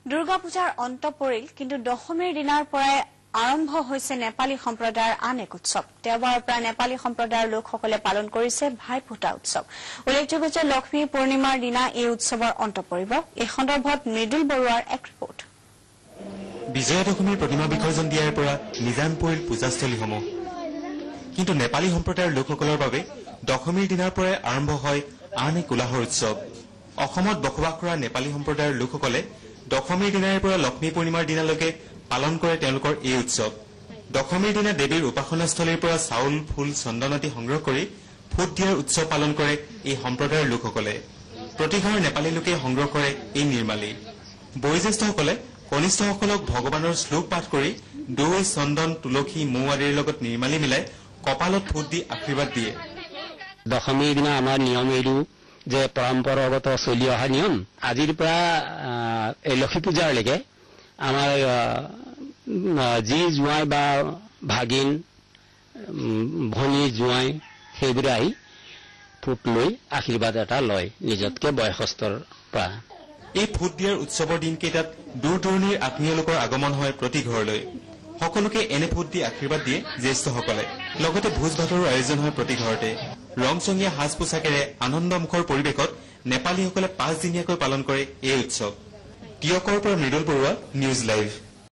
দুৰ্গা পূজাৰ অন্ত পৰিল কিন্তু দশমীৰ দিনাৰ পৰাই আৰম্ভ হৈছে নেপালী সম্প্ৰদায়ৰ আন এক উৎসৱ দেওবাৰৰ পৰা নেপালী সম্প্ৰদায়ৰ লোকসকলে পালন কৰিছে ভাইফোঁটা উৎসৱ উল্লেখযোগ্য যে লক্ষ্মী পূৰ্ণিমাৰ দিনা এই উৎসৱৰ অন্ত পৰিব এই সন্দৰ্ভত মৃদুল বৰুৱাৰ এক ৰিপৰ্ট বিজয়া দশমীৰ প্ৰতিমা বিসৰ্জন দিয়াৰ পৰা নিজান পৰিল পূজাস্থলীসমূহ কিন্তু নেপালী সম্প্ৰদায়ৰ লোকসকলৰ বাবে দশমীৰ দিনাৰ পৰাই আৰম্ভ হয় আন এক উলাহৰ উৎসৱ অসমত বসবাস কৰা নেপালী সম্প্ৰদায়ৰ লোকসকলে দশমীৰ দিনাৰ পৰা লক্ষ্মী পূৰ্ণিমাৰ দিনালৈকে পালন কৰে তেওঁলোকৰ এই উৎসৱ দশমীৰ দিনা দেৱীৰ উপাসনাস্থলীৰ পৰা চাউল ফুল চন্দন আদি সংগ্ৰহ কৰি ফুট দিয়াৰ উৎসৱ পালন কৰে এই সম্প্ৰদায়ৰ লোকসকলে প্ৰতিঘৰ নেপালী লোকে সংগ্ৰহ কৰে এই নিৰ্মালী বয়োজ্যেষ্ঠসকলে কনিষ্ঠসকলক ভগৱানৰ শ্লোক পাঠ কৰি দৈ চন্দন তুলসী মৌ আদিৰ লগত নিৰ্মালী মিলাই কপালত ফুট দি আশীৰ্বাদ দিয়ে দশমীৰ দিনা আমাৰ নিয়ম এইটো যে পৰম্পৰাগত চলি অহা নিয়ম আজিৰ পৰা এই লক্ষ্মী পূজালৈকে আমাৰ যি জোঁৱাই বা ভাগিন ভনী জোঁৱাই সেইবোৰে আহি ফুট লৈ আশীৰ্বাদ এটা লয় নিজতকে বয়সস্থৰ পৰা এই ফুট দিয়াৰ উৎসৱৰ দিনকেইটাত দূৰ দূৰণিৰ আত্মীয় লোকৰ আগমন হয় প্ৰতি ঘৰলৈ সকলোকে এনে ফুট দি আশীৰ্বাদ দিয়ে জ্যেষ্ঠসকলে লগতে ভোজ ভাতৰো আয়োজন হয় প্ৰতি ঘৰতে ৰংচঙীয়া সাজ পোছাকেৰে আনন্দমুখৰ পৰিৱেশত নেপালীসকলে 5 দিনীয়াকৈ পালন কৰে এই উৎসৱ টিয়কৰ পৰা মৃদুল বৰুৱা নিউজ লাইভ